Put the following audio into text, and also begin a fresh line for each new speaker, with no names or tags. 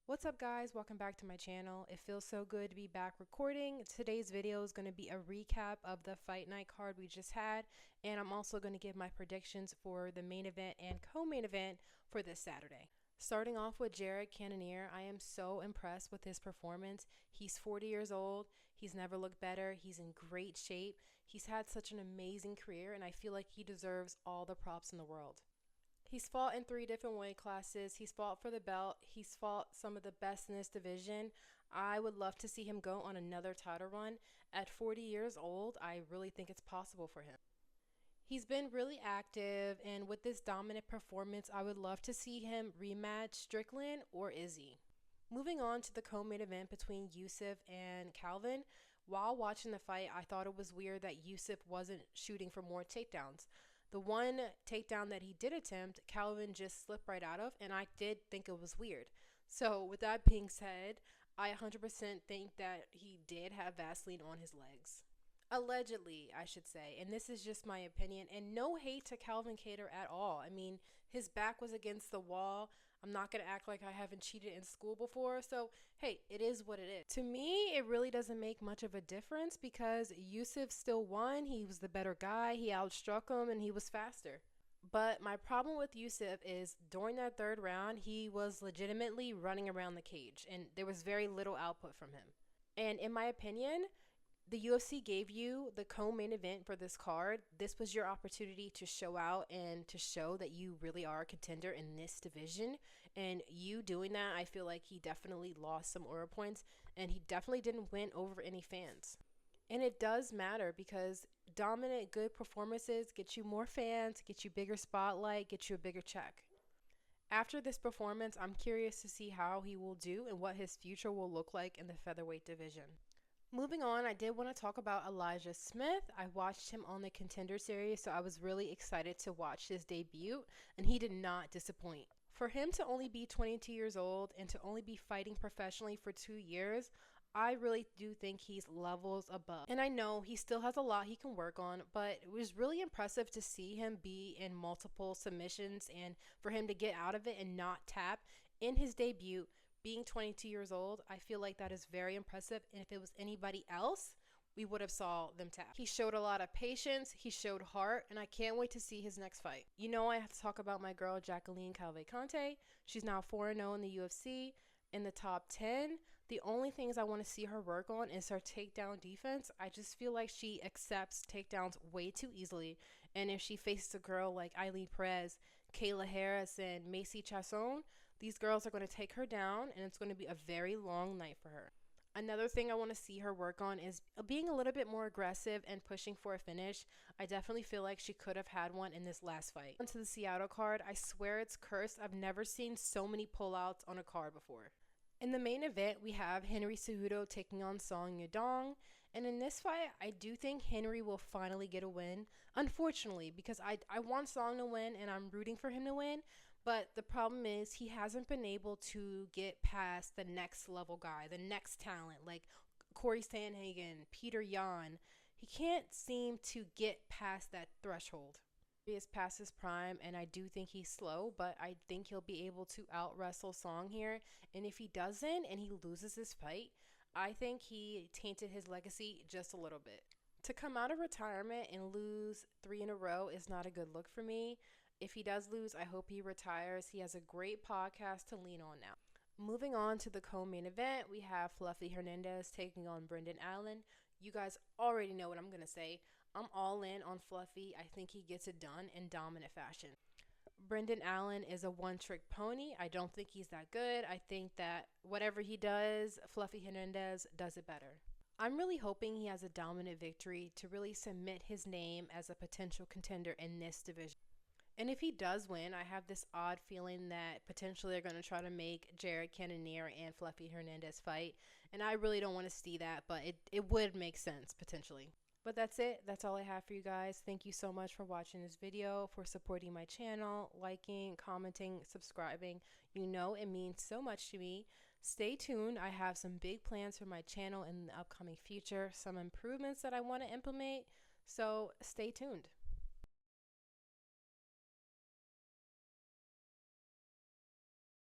What's up guys, welcome back to my channel. It feels so good to be back recording. Today's video is going to be a recap of the fight night card we just had, and I'm also going to give my predictions for the main event and co-main event for this Saturday. Starting off with Cannonier, I am so impressed with his performance. He's 40 years old, he's never looked better, he's in great shape, he's had such an amazing career, and I feel like he deserves all the props in the world. He's fought in 3 different weight classes. He's fought for the belt. He's fought some of the best in this division. I would love to see him go on another title run. At 40 years old, I really think it's possible for him. He's been really active, and with this dominant performance, I would love to see him rematch Strickland or Izzy. Moving on to the co-main event between Youssef and Calvin. While watching the fight, I thought it was weird that Youssef wasn't shooting for more takedowns. The one takedown that he did attempt, Calvin just slipped right out of, and I did think it was weird. So with that being said, I 100% think that he did have Vaseline on his legs. Allegedly, I should say, and this is just my opinion, and no hate to Calvin Kattar at all. I mean, his back was against the wall. I'm not going to act like I haven't cheated in school before, so hey, it is what it is. To me, it really doesn't make much of a difference because Youssef still won. He was the better guy, he outstruck him, and he was faster. But my problem with Youssef is during that third round, he was legitimately running around the cage, and there was very little output from him. And in my opinion, the UFC gave you the co-main event for this card. This was your opportunity to show out and to show that you really are a contender in this division. And you doing that, I feel like he definitely lost some aura points, and he definitely didn't win over any fans. And it does matter because dominant, good performances get you more fans, get you bigger spotlight, get you a bigger check. After this performance, I'm curious to see how he will do and what his future will look like in the featherweight division. Moving on, I did want to talk about Elijah Smith. I watched him on the Contender Series, so I was really excited to watch his debut, and he did not disappoint. For him to only be 22 years old and to only be fighting professionally for 2 years, I really do think he's levels above. And I know he still has a lot he can work on, but it was really impressive to see him be in multiple submissions and for him to get out of it and not tap in his debut. Being 22 years old, I feel like that is very impressive, and if it was anybody else, we would have saw them tap. He showed a lot of patience, he showed heart, and I can't wait to see his next fight. You know I have to talk about my girl Jacqueline Calvé-Conte. She's now 4-0 in the UFC, in the top 10. The only things I want to see her work on is her takedown defense. I just feel like she accepts takedowns way too easily, and if she faces a girl like Eileen Perez, Kayla Harris, and Macy Chasson, these girls are going to take her down, and it's going to be a very long night for her. Another thing I want to see her work on is being a little bit more aggressive and pushing for a finish. I definitely feel like she could have had one in this last fight. Onto the Seattle card, I swear it's cursed. I've never seen so many pullouts on a card before. In the main event, we have Henry Cejudo taking on Song Yadong. And in this fight, I do think Henry will finally get a win. Unfortunately, because I want Song to win and I'm rooting for him to win. But the problem is he hasn't been able to get past the next level guy, the next talent, like Corey Sandhagen, Peter Yan. He can't seem to get past that threshold. He is past his prime, and I do think he's slow, but I think he'll be able to out-wrestle Song here. And if he doesn't and he loses this fight, I think he tainted his legacy just a little bit. To come out of retirement and lose 3 in a row is not a good look for me. If he does lose, I hope he retires. He has a great podcast to lean on now. Moving on to the co-main event, we have Fluffy Hernandez taking on Brendan Allen. You guys already know what I'm going to say. I'm all in on Fluffy. I think he gets it done in dominant fashion. Brendan Allen is a one-trick pony. I don't think he's that good. I think that whatever he does, Fluffy Hernandez does it better. I'm really hoping he has a dominant victory to really cement his name as a potential contender in this division. And if he does win, I have this odd feeling that potentially they're going to try to make Cannonier and Fluffy Hernandez fight. And I really don't want to see that, but it would make sense potentially. But that's it. That's all I have for you guys. Thank you so much for watching this video, for supporting my channel, liking, commenting, subscribing. You know it means so much to me. Stay tuned. I have some big plans for my channel in the upcoming future, some improvements that I want to implement. So stay tuned.